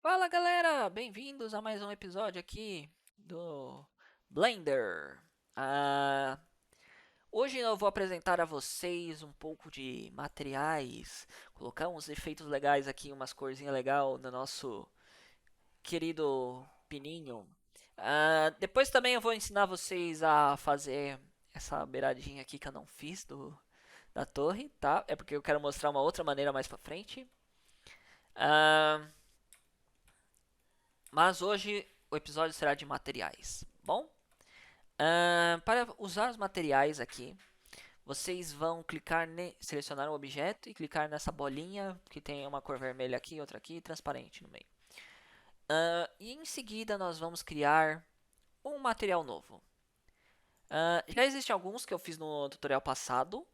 Fala galera, bem-vindos a mais um episódio aqui do Blender. Ah, Hoje eu vou apresentar a vocês um pouco de materiais, colocar uns efeitos legais aqui, umas corzinhas legais no nosso querido pininho. Depois também eu vou ensinar vocês a fazer essa beiradinha aqui que eu não fiz da torre, tá? É porque eu quero mostrar uma outra maneira mais pra frente. Ah, Mas hoje o episódio será de materiais. Bom, para usar os materiais aqui, vocês vão selecionar um objeto e clicar nessa bolinha que tem uma cor vermelha aqui, outra aqui, e transparente no meio. E em seguida nós vamos criar um material novo. Já existem alguns que eu fiz no tutorial passado.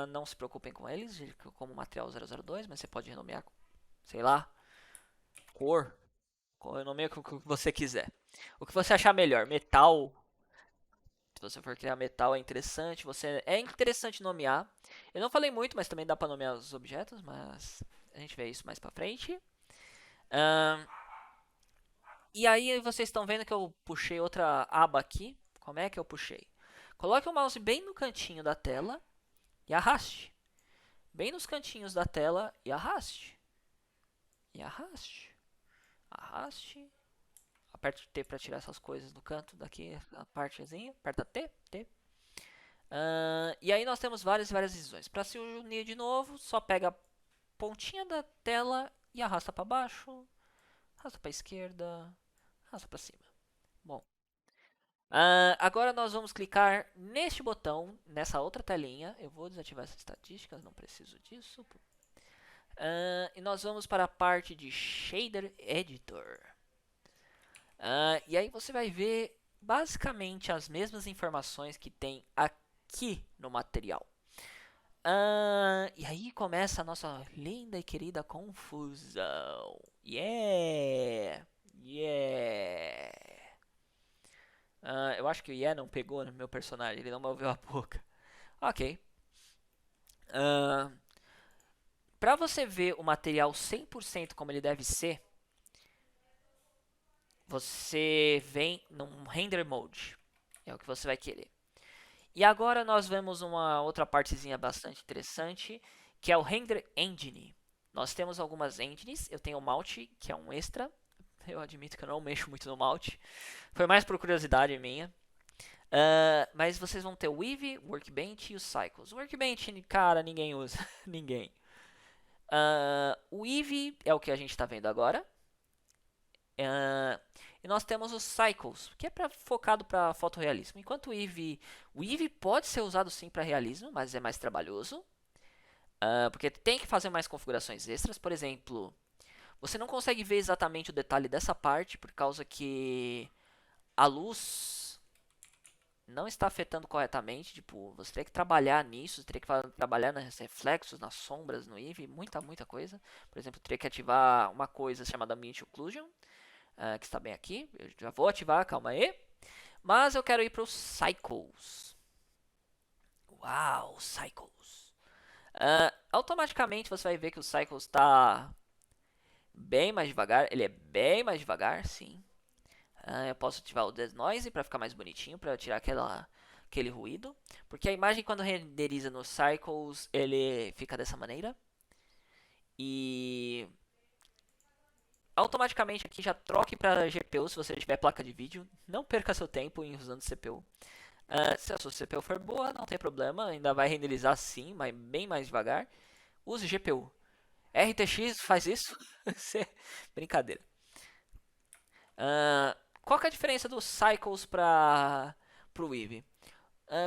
Não se preocupem com eles, como material 002, mas você pode renomear, sei lá, cor, renomeia o que você quiser. O que você achar melhor, metal. Se você for criar metal é interessante. É interessante nomear. Eu não falei muito, mas também dá para nomear os objetos, mas a gente vê isso mais para frente. Ahn, e aí vocês estão vendo que eu puxei outra aba aqui. Como é que eu puxei? Coloque o mouse bem no cantinho da tela e arraste. Bem nos cantinhos da tela e arraste. E arraste. Arraste. Aperte T para tirar essas coisas do canto daqui, a partezinha. Aperta T, T. E aí nós temos várias visões. Para se unir de novo, só pega a pontinha da tela e arrasta para baixo, arrasta para a esquerda, arrasta para cima. Bom, agora nós vamos clicar neste botão, nessa outra telinha. Eu vou desativar essas estatísticas, não preciso disso. E nós vamos para a parte de Shader Editor. E aí você vai ver basicamente as mesmas informações que tem aqui no material. E aí começa a nossa linda e querida confusão. Yeah! Yeah! Eu acho que o yeah não pegou no meu personagem, ele não moveu a boca. Ok. Uh, Para você ver o material 100% como ele deve ser, você vem num render mode. É o que você vai querer. E agora nós vemos uma outra partezinha bastante interessante, que é o Render Engine. Nós temos algumas engines, eu tenho o Malt, que é um extra. Eu admito que eu não mexo muito no Malt. Foi mais por curiosidade minha. Mas vocês vão ter o Weave, o Workbench e os Cycles. O Workbench, cara, ninguém usa. Ninguém. O Weave é o que a gente está vendo agora. E nós temos os Cycles, que é focado para fotorrealismo. Enquanto o Eevee pode ser usado sim para realismo, mas é mais trabalhoso. Porque tem que fazer mais configurações extras. Por exemplo, você não consegue ver exatamente o detalhe dessa parte por causa que a luz não está afetando corretamente. Tipo, você teria que trabalhar nisso, você teria que trabalhar nos reflexos, nas sombras no Eevee, muita coisa. Por exemplo, teria que ativar uma coisa chamada Mint Occlusion, que está bem aqui. Eu já vou ativar, calma aí. Mas eu quero ir para os Cycles. Uau, Cycles. Automaticamente você vai ver que o Cycles está bem mais devagar. Ele é bem mais devagar, sim. Eu posso ativar o Denoise para ficar mais bonitinho, para tirar aquele ruído. Porque a imagem quando renderiza nos Cycles, ele fica dessa maneira. E automaticamente aqui já troque para GPU se você tiver placa de vídeo. Não perca seu tempo em usando CPU. Se a sua CPU for boa, não tem problema, ainda vai renderizar sim, mas bem mais devagar. Use GPU. RTX faz isso? Brincadeira. Qual que é a diferença dos Cycles para o Eevee?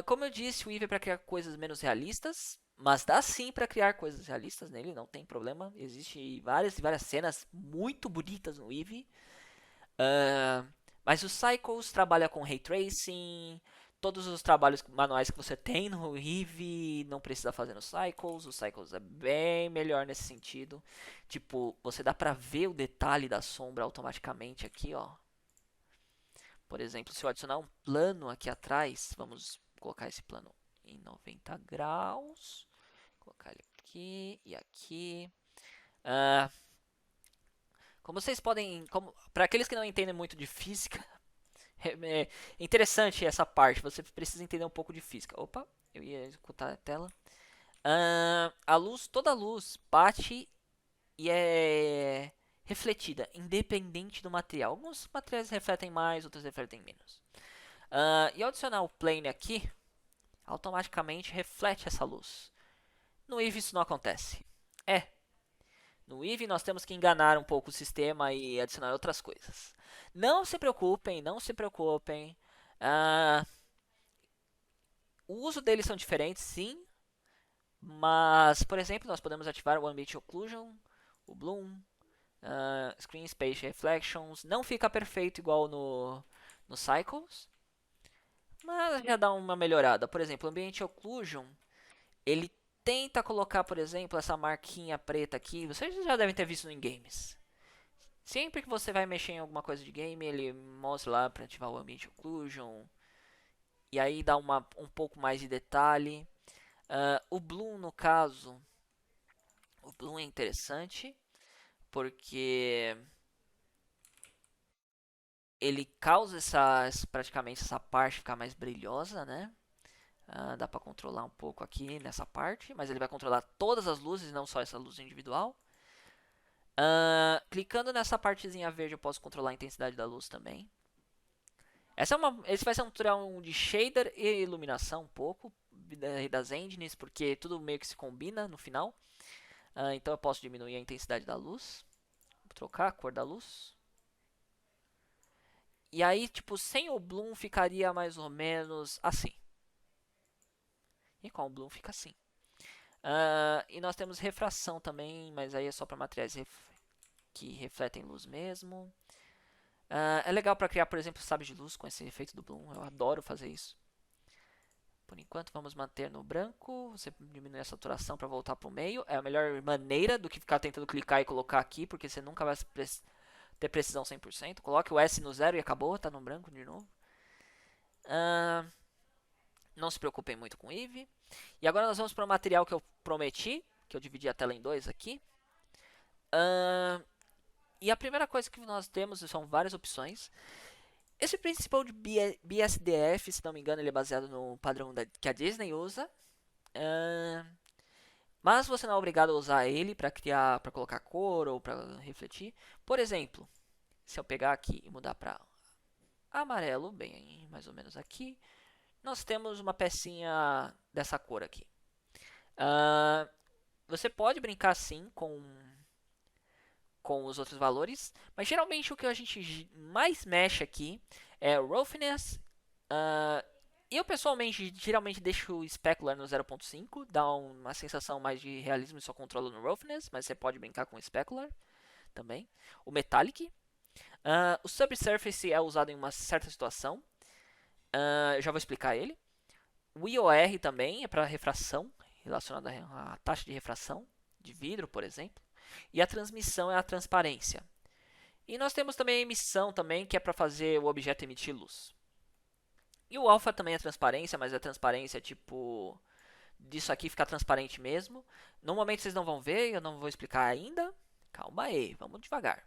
Como eu disse, o Eevee é para criar coisas menos realistas, mas dá sim para criar coisas realistas nele, não tem problema. Existem várias cenas muito bonitas no Eevee. Mas o Cycles trabalha com Ray Tracing, todos os trabalhos manuais que você tem no Eevee não precisa fazer no Cycles. O Cycles é bem melhor nesse sentido. Tipo, você dá pra ver o detalhe da sombra automaticamente aqui, ó. Por exemplo, se eu adicionar um plano aqui atrás, vamos colocar esse plano em 90 graus. Colocar ele aqui e aqui. Ah, Como vocês podem, para aqueles que não entendem muito de física, é interessante essa parte. Você precisa entender um pouco de física. Opa, eu ia executar a tela. A luz, toda luz bate e é refletida, independente do material. Alguns materiais refletem mais, outros refletem menos. E ao adicionar o plane aqui, automaticamente reflete essa luz. No Eve isso não acontece. No Eve nós temos que enganar um pouco o sistema e adicionar outras coisas. Não se preocupem, não se preocupem. O uso deles são diferentes, sim. Mas, por exemplo, nós podemos ativar o Ambient Occlusion, o Bloom, Screen Space Reflections. Não fica perfeito igual no Cycles, mas já dá uma melhorada. Por exemplo, o Ambient Occlusion, ele tenta colocar, por exemplo, essa marquinha preta aqui. Vocês já devem ter visto em games. Sempre que você vai mexer em alguma coisa de game, ele mostra lá para ativar o Ambient Occlusion. E aí dá um pouco mais de detalhe. O Bloom, no caso, o Bloom é interessante porque ele causa praticamente essa parte ficar mais brilhosa, né? Dá para controlar um pouco aqui nessa parte, mas ele vai controlar todas as luzes, não só essa luz individual. Clicando nessa partezinha verde eu posso controlar a intensidade da luz também. Esse vai ser um tutorial de shader e iluminação um pouco das engines, porque tudo meio que se combina no final. Então eu posso diminuir a intensidade da luz, trocar a cor da luz. E aí, tipo, sem o Bloom ficaria mais ou menos assim. E com o Bloom fica assim. E nós temos refração também, mas aí é só para materiais que refletem luz mesmo. É legal para criar, por exemplo, sabres de luz com esse efeito do Bloom. Eu adoro fazer isso. Por enquanto, vamos manter no branco. Você diminui a saturação para voltar para o meio. É a melhor maneira do que ficar tentando clicar e colocar aqui, porque você nunca vai ter precisão 100%. Coloque o S no zero e acabou, tá no branco de novo. Não se preocupem muito com Eve. E agora nós vamos para o material que eu prometi, que eu dividi a tela em dois aqui. E a primeira coisa que nós temos são várias opções. Esse principal de BSDF, se não me engano, ele é baseado no padrão que a Disney usa. Mas você não é obrigado a usar ele para criar, para colocar cor ou para refletir. Por exemplo, se eu pegar aqui e mudar para amarelo, bem mais ou menos aqui, nós temos uma pecinha dessa cor aqui. Você pode brincar sim com os outros valores, mas geralmente o que a gente mais mexe aqui é roughness. Eu pessoalmente geralmente deixo o specular no 0.5, dá uma sensação mais de realismo e só controla no roughness, mas você pode brincar com o specular também. O metallic. O subsurface é usado em uma certa situação. Eu já vou explicar ele. O IOR também é para refração, relacionada à taxa de refração de vidro, por exemplo. E a transmissão é a transparência. E nós temos também a emissão também, que é para fazer o objeto emitir luz. E o alfa também é transparência, mas a transparência é tipo disso aqui ficar transparente mesmo. No momento vocês não vão ver, eu não vou explicar ainda. Calma aí, vamos devagar.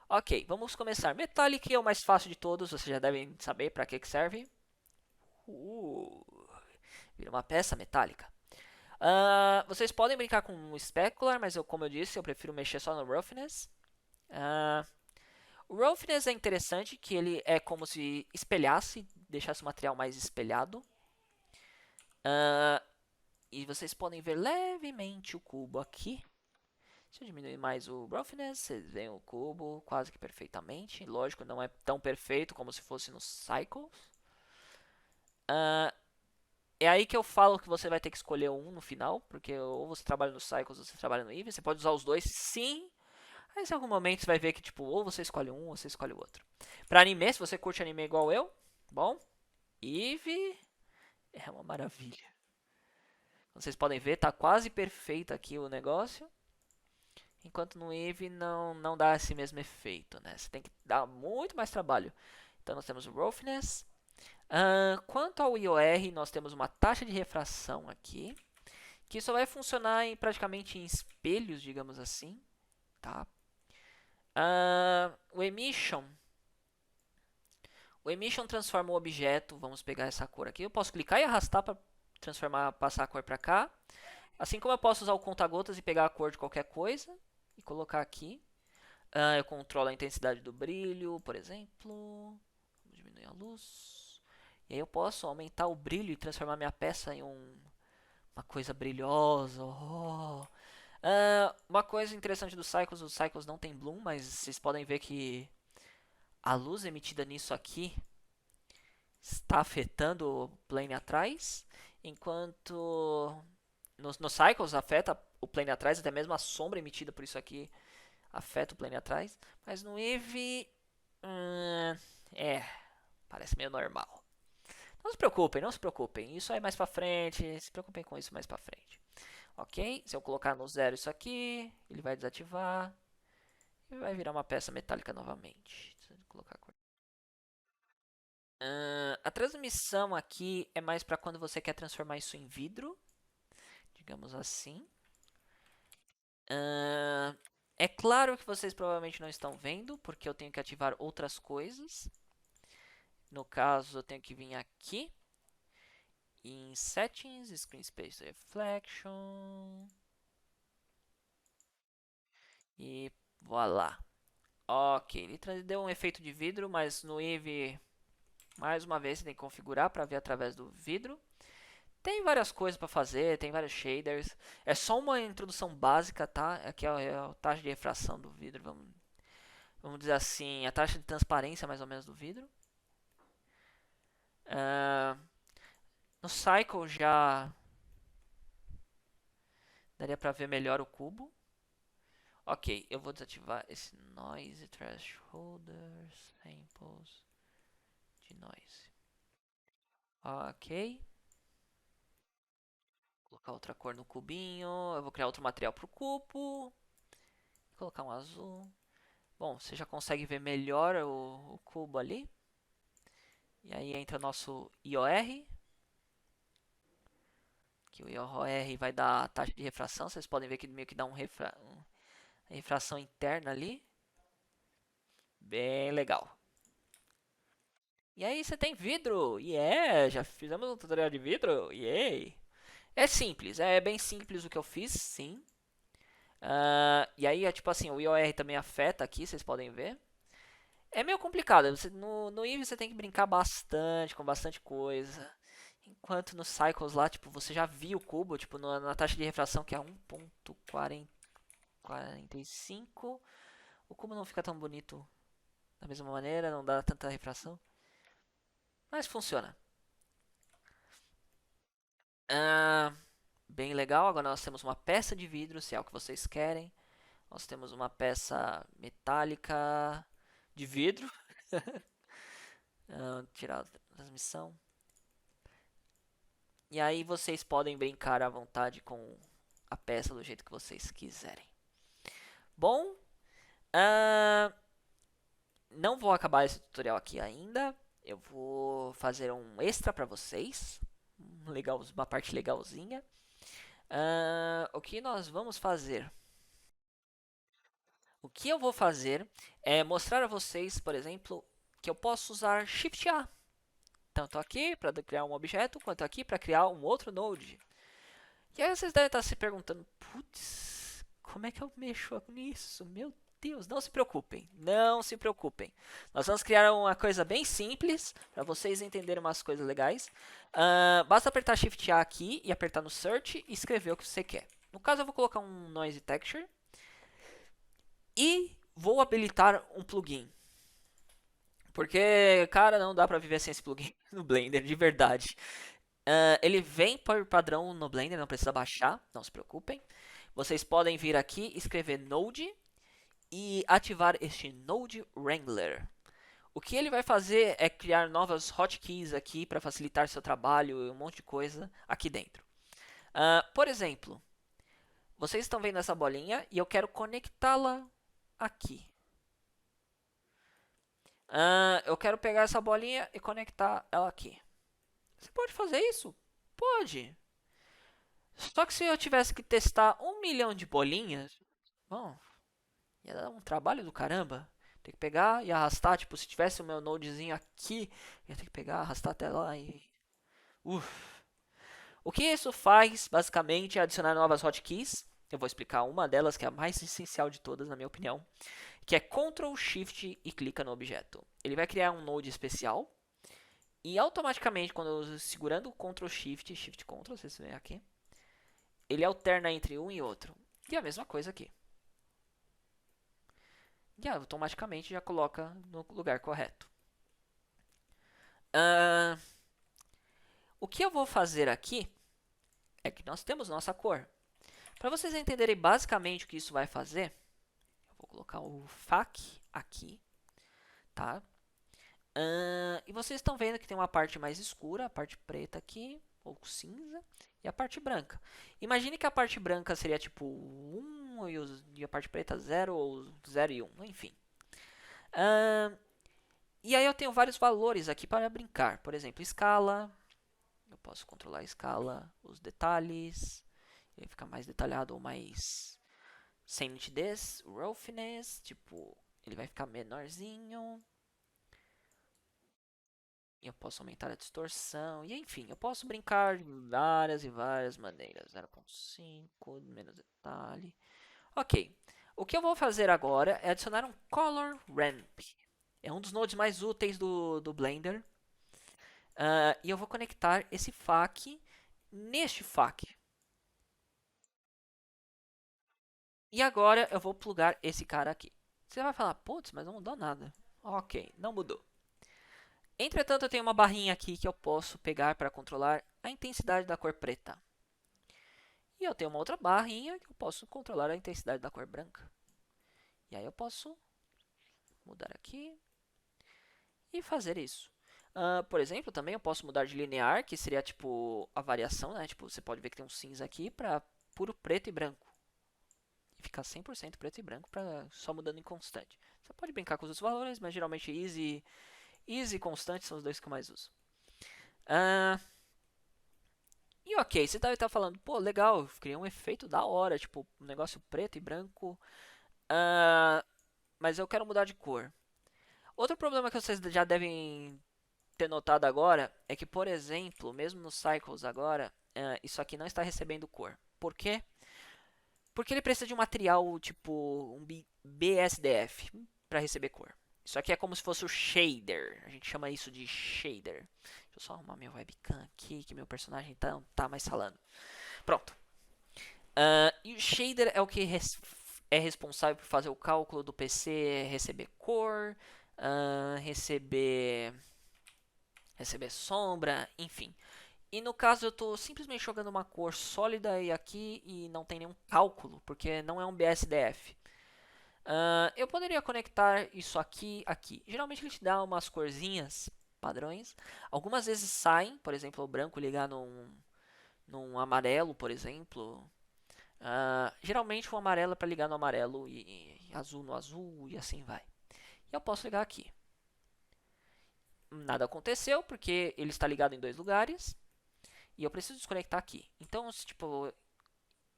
Ok, vamos começar. Metallic é o mais fácil de todos, vocês já devem saber para que serve. Vira uma peça metálica. Vocês podem brincar com o specular, mas como eu disse, eu prefiro mexer só no roughness. O roughness é interessante, que ele é como se espelhasse, deixasse o material mais espelhado. E vocês podem ver levemente o cubo aqui. Se eu diminuir mais o roughness, vocês veem o cubo quase que perfeitamente. Lógico, não é tão perfeito como se fosse no Cycles. É aí que eu falo que você vai ter que escolher um no final, porque ou você trabalha no Cycles ou você trabalha no Eve. Você pode usar os dois, sim. Mas em algum momento você vai ver que tipo, ou você escolhe um ou você escolhe o outro. Pra anime, se você curte anime igual eu, bom, Eve é uma maravilha. Como vocês podem ver, tá quase perfeito aqui o negócio. Enquanto no Eve não dá esse mesmo efeito, né? Você tem que dar muito mais trabalho. Então nós temos o roughness. Quanto ao IOR, nós temos uma taxa de refração aqui, que só vai funcionar praticamente em espelhos, digamos assim, tá? O emission. O emission transforma o objeto. Vamos pegar essa cor aqui. Eu posso clicar e arrastar para transformar, passar a cor para cá. Assim como eu posso usar o conta-gotas e pegar a cor de qualquer coisa e colocar aqui. Eu controlo a intensidade do brilho, por exemplo. Vamos diminuir a luz. E aí eu posso aumentar o brilho e transformar minha peça em uma coisa brilhosa. Uma coisa interessante dos Cycles, os Cycles não tem Bloom, mas vocês podem ver que a luz emitida nisso aqui está afetando o plane atrás, enquanto no Cycles afeta o plane atrás, até mesmo a sombra emitida por isso aqui afeta o plane atrás, mas no Eevee, parece meio normal. Não se preocupem, não se preocupem, isso aí mais pra frente, se preocupem com isso mais pra frente. Ok, se eu colocar no 0 isso aqui, ele vai desativar e vai virar uma peça metálica novamente. Deixa eu colocar a cor. A transmissão aqui é mais para quando você quer transformar isso em vidro, digamos assim. É claro que vocês provavelmente não estão vendo, porque eu tenho que ativar outras coisas. No caso, eu tenho que vir aqui em Settings, Screen Space Reflection. E voilá. Ok, ele deu um efeito de vidro, mas no Eevee, mais uma vez, você tem que configurar para ver através do vidro. Tem várias coisas para fazer, tem vários shaders. É só uma introdução básica, tá? Aqui é a taxa de refração do vidro, vamos dizer assim, a taxa de transparência mais ou menos do vidro. No Cycle já daria para ver melhor o cubo. Ok, eu vou desativar esse Noise Thresholder Samples de Noise. Ok. Colocar outra cor no cubinho. Eu vou criar outro material para o cubo. Colocar um azul. Bom, você já consegue ver melhor o cubo ali. E aí entra nosso IOR. Que o IOR vai dar a taxa de refração. Vocês podem ver que meio que dá uma refração interna ali. Bem legal. E aí você tem vidro. Yeah, já fizemos um tutorial de vidro. Yay. É simples, é bem simples o que eu fiz, sim. E aí, é tipo assim, o IOR também afeta aqui, vocês podem ver. É meio complicado, no Eevee você tem que brincar bastante, com bastante coisa. Enquanto no Cycles lá, tipo, você já viu o cubo, tipo, na taxa de refração que é 1.45. O cubo não fica tão bonito da mesma maneira, não dá tanta refração. Mas funciona. Bem legal, agora nós temos uma peça de vidro, se é o que vocês querem. Nós temos uma peça metálica de vidro. Tirar a transmissão. E aí vocês podem brincar à vontade com a peça do jeito que vocês quiserem. Bom, não vou acabar esse tutorial aqui ainda. Eu vou fazer um extra para vocês. Uma parte legalzinha. O que nós vamos fazer? O que eu vou fazer é mostrar a vocês, por exemplo, que eu posso usar Shift A. Tanto aqui para criar um objeto, quanto aqui para criar um outro node. E aí vocês devem estar se perguntando, putz, como é que eu mexo nisso? Meu Deus, não se preocupem, não se preocupem. Nós vamos criar uma coisa bem simples para vocês entenderem umas coisas legais. Basta apertar Shift A aqui e apertar no Search e escrever o que você quer. No caso eu vou colocar um Noise Texture e vou habilitar um plugin. Porque, cara, não dá pra viver sem esse plugin no Blender, de verdade. Ele vem por padrão no Blender, não precisa baixar, não se preocupem. Vocês podem vir aqui, escrever Node e ativar este Node Wrangler. O que ele vai fazer é criar novas hotkeys aqui para facilitar seu trabalho e um monte de coisa aqui dentro. Por exemplo, vocês estão vendo essa bolinha e eu quero conectá-la aqui. Eu quero pegar essa bolinha e conectar ela aqui. Você pode fazer isso? Pode. Só que se eu tivesse que testar 1 milhão de bolinhas, bom, Ia dar um trabalho do caramba. Tem que pegar e arrastar, tipo, se tivesse o meu nodezinho aqui, ia ter que pegar, arrastar até lá e... Uff. O que isso faz, basicamente, é adicionar novas hotkeys. Eu vou explicar uma delas, que é a mais essencial de todas, na minha opinião, que é Ctrl, Shift e clica no objeto. Ele vai criar um node especial e automaticamente, quando eu segurando o Ctrl, Shift, Shift, Ctrl, vocês veem aqui, ele alterna entre um e outro. E a mesma coisa aqui. E automaticamente já coloca no lugar correto. O que eu vou fazer aqui é que nós temos nossa cor. Para vocês entenderem basicamente o que isso vai fazer, eu vou colocar o FAQ aqui, tá? E vocês estão vendo que tem uma parte mais escura, a parte preta aqui, ou cinza, e a parte branca. Imagine que a parte branca seria tipo 1 e a parte preta 0 ou 0 e 1, enfim. E aí eu tenho vários valores aqui para brincar. Por exemplo, escala. Eu posso controlar a escala, os detalhes. Ele fica mais detalhado ou mais sem nitidez. Roughness, tipo, ele vai ficar menorzinho. Eu posso aumentar a distorção. E enfim, eu posso brincar de várias e várias maneiras. 0.5, menos detalhe. Ok. O que eu vou fazer agora é adicionar um Color Ramp. É um dos nodes mais úteis do Blender. E eu vou conectar esse FAQ neste FAQ. E agora eu vou plugar esse cara aqui. Você vai falar, putz, mas não mudou nada. Ok, não mudou. Entretanto, eu tenho uma barrinha aqui que eu posso pegar para controlar a intensidade da cor preta. E eu tenho uma outra barrinha que eu posso controlar a intensidade da cor branca. E aí eu posso mudar aqui e fazer isso. Por exemplo, também eu posso mudar de linear, que seria tipo a variação, né? Tipo, você pode ver que tem um cinza aqui para puro preto e branco. E ficar 100% preto e branco para só mudando em constante. Você pode brincar com os outros valores, mas geralmente easy e constante são os dois que eu mais uso. E ok, você deve estar falando, pô, legal, eu criei um efeito da hora, tipo, um negócio preto e branco, mas eu quero mudar de cor. Outro problema que vocês já devem ter notado agora é que, por exemplo, mesmo no Cycles agora, isso aqui não está recebendo cor. Por quê? Porque ele precisa de um material tipo um BSDF para receber cor. Isso aqui é como se fosse o shader. A gente chama isso de shader. Deixa eu só arrumar minha webcam aqui, que meu personagem tá mais falando. Pronto. E o shader é o que é responsável por fazer o cálculo do PC receber cor, receber sombra, enfim. E no caso eu estou simplesmente jogando uma cor sólida aqui e não tem nenhum cálculo, porque não é um BSDF. Eu poderia conectar isso aqui. Geralmente ele te dá umas corzinhas, padrões. Algumas vezes saem, por exemplo, o branco ligar num amarelo, por exemplo. Geralmente o amarelo é para ligar no amarelo e azul no azul e assim vai. E eu posso ligar aqui. Nada aconteceu porque ele está ligado em dois lugares. E eu preciso desconectar aqui. Então, tipo,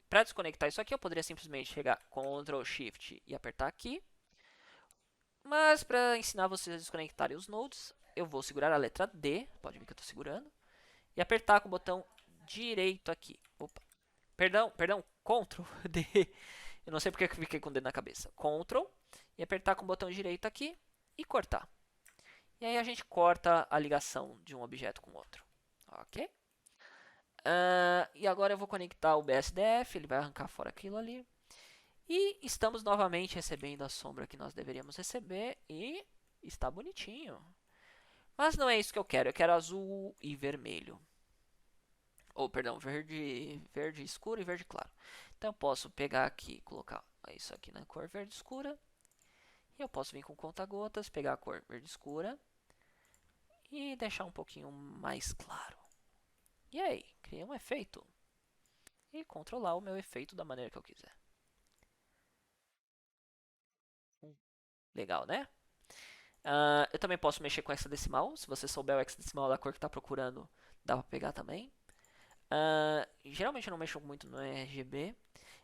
para desconectar isso aqui, eu poderia simplesmente chegar Ctrl Shift e apertar aqui. Mas para ensinar vocês a desconectarem os nodes, eu vou segurar a letra D, pode ver que eu estou segurando, e apertar com o botão direito aqui. Opa. Perdão, Ctrl D. Eu não sei porque eu fiquei com o D na cabeça. Ctrl e apertar com o botão direito aqui e cortar. E aí a gente corta a ligação de um objeto com o outro. Ok? E agora eu vou conectar o BSDF, ele vai arrancar fora aquilo ali. E estamos novamente recebendo a sombra que nós deveríamos receber e está bonitinho. Mas não é isso que eu quero azul e vermelho. Ou, perdão, verde escuro e verde claro. Então eu posso pegar aqui e colocar isso aqui na cor verde escura. E eu posso vir com conta-gotas, pegar a cor verde escura e deixar um pouquinho mais claro. E aí, criei um efeito. E controlar o meu efeito da maneira que eu quiser. Legal, né? Eu também posso mexer com hexadecimal. Se você souber o hexadecimal da cor que está procurando, dá para pegar também. Geralmente eu não mexo muito no RGB.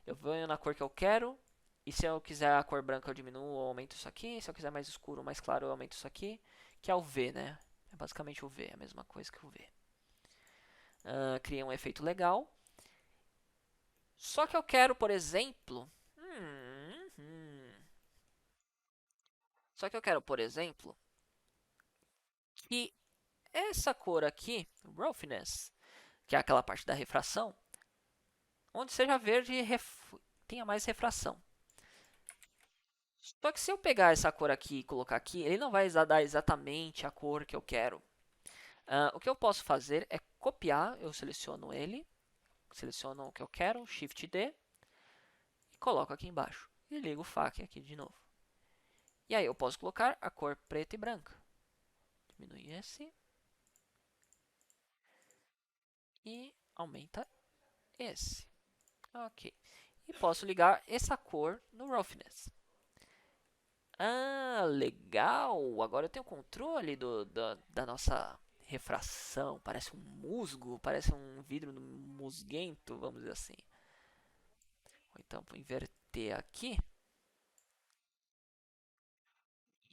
Eu venho na cor que eu quero E se eu quiser a cor branca, eu diminuo ou aumento isso aqui. Se eu quiser mais escuro ou mais claro, eu aumento isso aqui. Que é o V, né? É basicamente o V, é a mesma coisa que o V. Criei um efeito legal. Só que eu quero, por exemplo... Só que eu quero, por exemplo, que essa cor aqui, Roughness, que é aquela parte da refração, onde seja verde tenha mais refração. Só que se eu pegar essa cor aqui e colocar aqui, ele não vai dar exatamente a cor que eu quero. O que eu posso fazer é copiar, eu seleciono ele, seleciono o que eu quero, Shift D, e coloco aqui embaixo. E ligo o FAQ aqui de novo. E aí eu posso colocar a cor preta e branca. Diminui esse. E aumenta esse. Ok. E posso ligar essa cor no Roughness. Legal! Agora eu tenho controle da nossa refração. Parece um musgo, parece um vidro musguento, vamos dizer assim. Então, vou inverter aqui.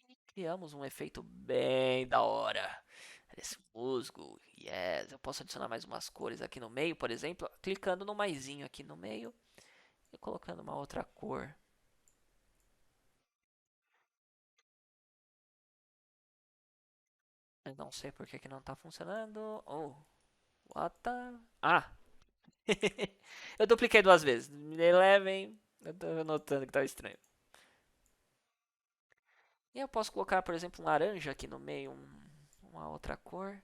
E criamos um efeito bem da hora. Parece um musgo. Yes! Eu posso adicionar mais umas cores aqui no meio, por exemplo, clicando no maisinho aqui no meio e colocando uma outra cor. Eu não sei por que não está funcionando. Oh, what the... eu dupliquei duas vezes. Me levem. Eu tô notando que tá estranho. E eu posso colocar, por exemplo, um laranja aqui no meio, uma outra cor.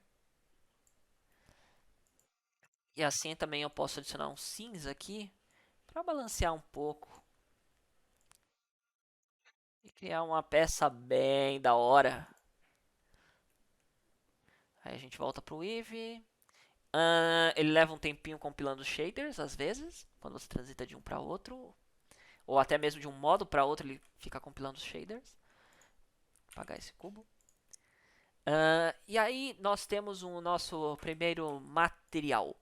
E assim também eu posso adicionar um cinza aqui para balancear um pouco e criar uma peça bem da hora. Aí a gente volta pro Eevee. Ele leva um tempinho compilando os shaders, às vezes, quando você transita de um para outro, ou até mesmo de um modo para outro, ele fica compilando os shaders. Vou apagar esse cubo. E aí nós temos o nosso primeiro material.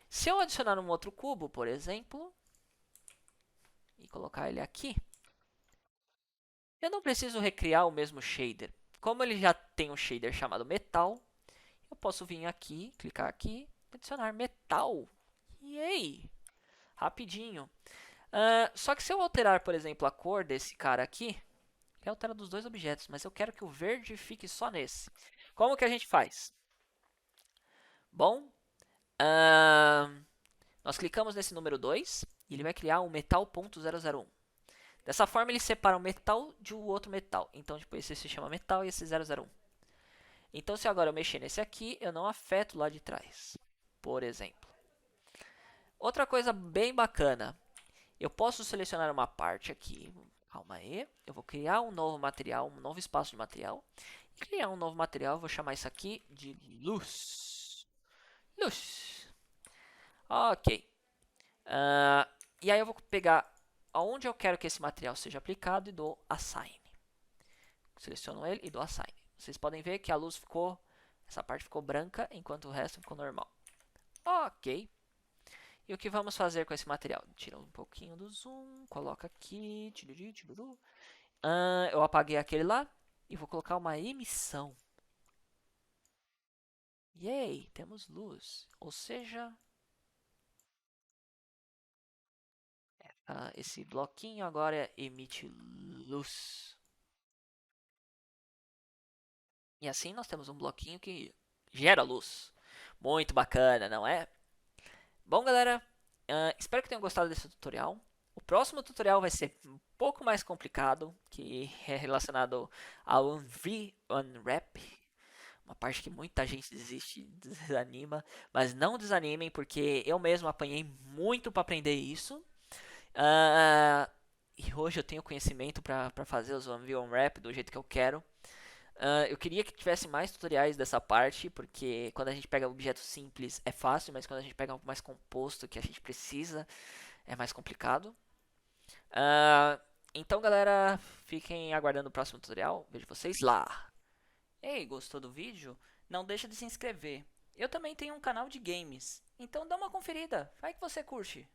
Se eu adicionar um outro cubo, por exemplo, e colocar ele aqui, eu não preciso recriar o mesmo shader. Como ele já tem um shader chamado metal, eu posso vir aqui, clicar aqui, adicionar metal. E aí, rapidinho. Só que se eu alterar, por exemplo, a cor desse cara aqui, ele altera dos dois objetos, mas eu quero que o verde fique só nesse. Como que a gente faz? Bom, nós clicamos nesse número 2 e ele vai criar um metal.001. Dessa forma ele separa um metal de um outro metal. Então tipo, esse se chama metal e esse 001. Então se agora eu mexer nesse aqui, eu não afeto lá de trás. Por exemplo. Outra coisa bem bacana. Eu posso selecionar uma parte aqui. Calma aí. Eu vou criar um novo material, um novo espaço de material. E criar um novo material, eu vou chamar isso aqui de luz. Luz. Ok. E aí eu vou pegar aonde eu quero que esse material seja aplicado e dou Assign. Seleciono ele e dou Assign. Vocês podem ver que a luz ficou, essa parte ficou branca, enquanto o resto ficou normal. Ok. E o que vamos fazer com esse material? Tira um pouquinho do zoom, coloca aqui. Eu apaguei aquele lá e vou colocar uma emissão. Yay, temos luz. Ou seja, esse bloquinho agora emite luz. E assim nós temos um bloquinho que gera luz. Muito bacana, não é? Bom, galera, espero que tenham gostado desse tutorial. O próximo tutorial vai ser um pouco mais complicado, que é relacionado ao Unwrap, uma parte que muita gente desiste, desanima, mas não desanimem, porque eu mesmo apanhei muito para aprender isso. E hoje eu tenho conhecimento para fazer os Unwrap do jeito que eu quero. Eu queria que tivesse mais tutoriais dessa parte, porque quando a gente pega objetos simples é fácil, mas quando a gente pega algo mais composto que a gente precisa é mais complicado. Então, galera, fiquem aguardando o próximo tutorial. Vejo vocês lá. Ei, gostou do vídeo? Não deixa de se inscrever. Eu também tenho um canal de games, então dá uma conferida. Vai que você curte.